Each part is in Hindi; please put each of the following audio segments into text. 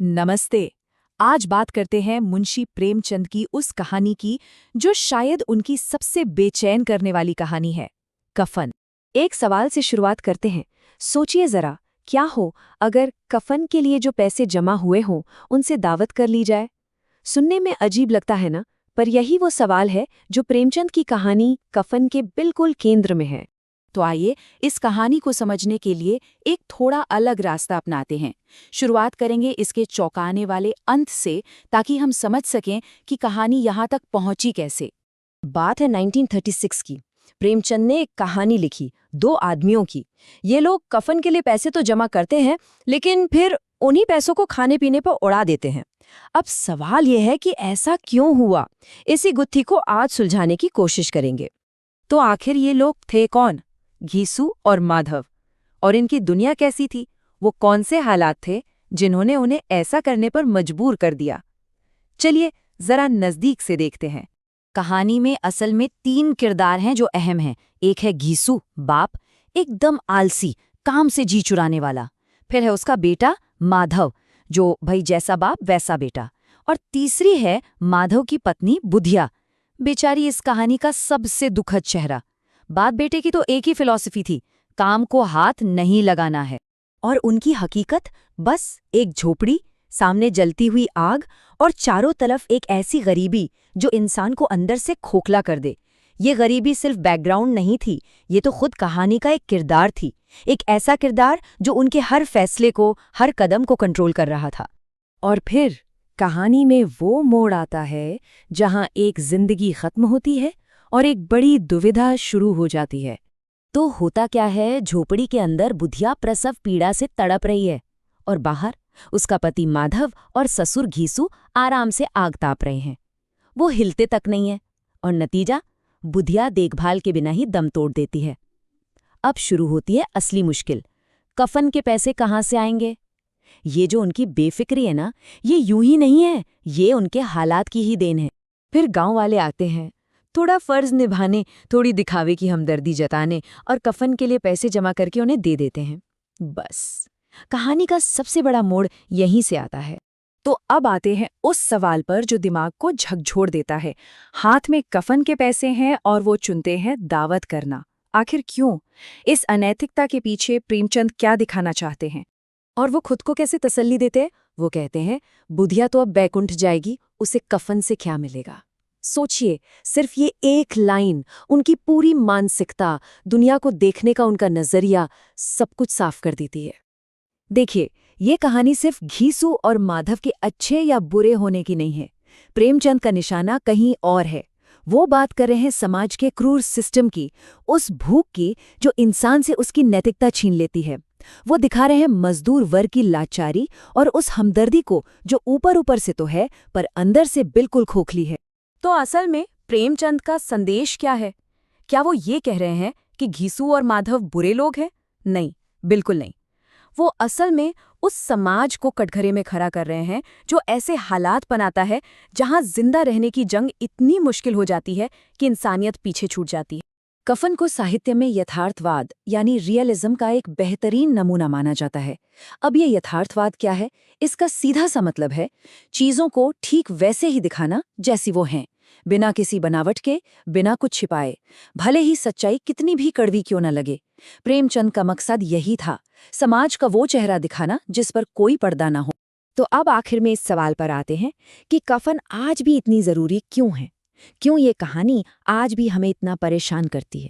नमस्ते। आज बात करते हैं मुंशी प्रेमचंद की उस कहानी की जो शायद उनकी सबसे बेचैन करने वाली कहानी है, कफन। एक सवाल से शुरुआत करते हैं। सोचिए जरा, क्या हो अगर कफन के लिए जो पैसे जमा हुए हों उनसे दावत कर ली जाए। सुनने में अजीब लगता है ना, पर यही वो सवाल है जो प्रेमचंद की कहानी कफन के बिल्कुल केंद्र में है। तो आइए इस कहानी को समझने के लिए एक थोड़ा अलग रास्ता अपनाते हैं। शुरुआत करेंगे इसके चौंकाने वाले अंत से, ताकि हम समझ सकें कि कहानी यहाँ तक पहुंची कैसे। बात है 1936 की। प्रेमचंद ने एक कहानी लिखी, दो आदमियों की। ये लोग कफन के लिए पैसे तो जमा करते हैं, लेकिन फिर उन्हीं पैसों को खाने पीने पर उड़ा देते हैं। अब सवाल यह है कि ऐसा क्यों हुआ। इसी गुत्थी को आज सुलझाने की कोशिश करेंगे। तो आखिर ये लोग थे कौन? घीसू और माधव। और इनकी दुनिया कैसी थी? वो कौन से हालात थे जिन्होंने उन्हें ऐसा करने पर मजबूर कर दिया? चलिए जरा नजदीक से देखते हैं। कहानी में असल में तीन किरदार हैं जो अहम हैं। एक है घीसू, बाप, एकदम आलसी, काम से जी चुराने वाला। फिर है उसका बेटा माधव, जो भाई जैसा बाप वैसा बेटा। और तीसरी है माधव की पत्नी बुधिया, बेचारी इस कहानी का सबसे दुखद चेहरा। बाप बेटे की तो एक ही फिलॉसफी थी, काम को हाथ नहीं लगाना है। और उनकी हकीकत बस एक झोपड़ी, सामने जलती हुई आग और चारों तरफ एक ऐसी गरीबी जो इंसान को अंदर से खोखला कर दे। ये गरीबी सिर्फ बैकग्राउंड नहीं थी, ये तो खुद कहानी का एक किरदार थी। एक ऐसा किरदार जो उनके हर फैसले को, हर कदम को कंट्रोल कर रहा था। और फिर कहानी में वो मोड़ आता है जहां एक जिंदगी खत्म होती है और एक बड़ी दुविधा शुरू हो जाती है। तो होता क्या है, झोपड़ी के अंदर बुधिया प्रसव पीड़ा से तड़प रही है और बाहर उसका पति माधव और ससुर घीसू आराम से आग ताप रहे हैं। वो हिलते तक नहीं है और नतीजा, बुधिया देखभाल के बिना ही दम तोड़ देती है। अब शुरू होती है असली मुश्किल। कफन के पैसे कहाँ से आएंगे? ये जो उनकी बेफिक्री है ना, ये यूं ही नहीं है, ये उनके हालात की ही देन है। फिर गांव वाले आते हैं, थोड़ा फर्ज निभाने, थोड़ी दिखावे की हमदर्दी जताने, और कफन के लिए पैसे जमा करके उन्हें दे देते हैं। बस कहानी का सबसे बड़ा मोड़ यहीं से आता है। तो अब आते हैं उस सवाल पर जो दिमाग को झकझोर देता है। हाथ में कफन के पैसे हैं और वो चुनते हैं दावत करना। आखिर क्यों? इस अनैतिकता के पीछे प्रेमचंद क्या दिखाना चाहते हैं? और वो खुद को कैसे तसल्ली देते हैं? वो कहते हैं, बुधिया तो अब बैकुंठ जाएगी, उसे कफन से क्या मिलेगा। सोचिए, सिर्फ ये एक लाइन, उनकी पूरी मानसिकता, दुनिया को देखने का उनका नजरिया, सब कुछ साफ कर देती है। देखिए, ये कहानी सिर्फ घीसू और माधव के अच्छे या बुरे होने की नहीं है। प्रेमचंद का निशाना कहीं और है। वो बात कर रहे हैं समाज के क्रूर सिस्टम की, उस भूख की जो इंसान से उसकी नैतिकता छीन लेती है। वो दिखा रहे हैं मजदूर वर्ग की लाचारी और उस हमदर्दी को जो ऊपर ऊपर से तो है, पर अंदर से बिल्कुल खोखली है। तो असल में प्रेमचंद का संदेश क्या है? क्या वो ये कह रहे हैं कि घीसू और माधव बुरे लोग हैं? नहीं, बिल्कुल नहीं। वो असल में उस समाज को कटघरे में खड़ा कर रहे हैं जो ऐसे हालात बनाता है जहां जिंदा रहने की जंग इतनी मुश्किल हो जाती है कि इंसानियत पीछे छूट जाती है। कफन को साहित्य में यथार्थवाद यानी रियलिज्म का एक बेहतरीन नमूना माना जाता है। अब ये यथार्थवाद क्या है? इसका सीधा सा मतलब है चीजों को ठीक वैसे ही दिखाना जैसी वो हैं, बिना किसी बनावट के, बिना कुछ छिपाए, भले ही सच्चाई कितनी भी कड़वी क्यों न लगे। प्रेमचंद का मकसद यही था, समाज का वो चेहरा दिखाना जिस पर कोई पर्दा ना हो। तो अब आखिर में इस सवाल पर आते हैं कि कफन आज भी इतनी जरूरी क्यों है? क्यों ये कहानी आज भी हमें इतना परेशान करती है?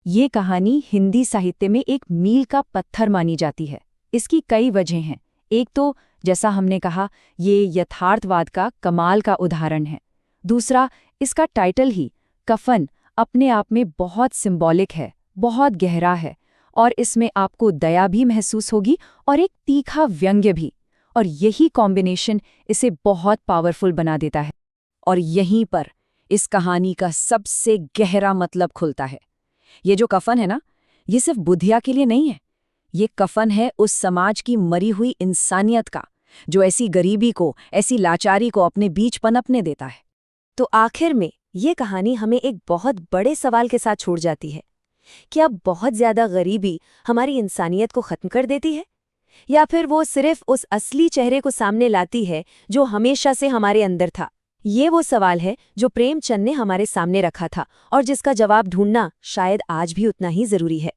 ये कहानी हिंदी साहित्य में एक मील का पत्थर मानी जाती है। इसकी कई वजह हैं। एक तो, जैसा हमने कहा, ये यथार्थवाद का कमाल का उदाहरण है। दूसरा, इसका टाइटल ही, कफन, अपने आप में बहुत सिंबॉलिक है, बहुत गहरा है, और इसमें आपको दया भी महसूस होगी और एक तीखा व्यंग्य भी। और यही कॉम्बिनेशन इसे बहुत पावरफुल बना देता है। और यहीं पर इस कहानी का सबसे गहरा मतलब खुलता है। ये जो कफन है ना, ये सिर्फ बुधिया के लिए नहीं है। ये कफन है उस समाज की मरी हुई इंसानियत का, जो ऐसी गरीबी को, ऐसी लाचारी को अपने बीच पनपने देता है। तो आखिर में ये कहानी हमें एक बहुत बड़े सवाल के साथ छोड़ जाती है। क्या बहुत ज्यादा गरीबी हमारी इंसानियत को खत्म कर देती है? या फिर वो सिर्फ उस असली चेहरे को सामने लाती है जो हमेशा से हमारे अंदर था? ये वो सवाल है जो प्रेमचंद ने हमारे सामने रखा था और जिसका जवाब ढूंढना शायद आज भी उतना ही जरूरी है।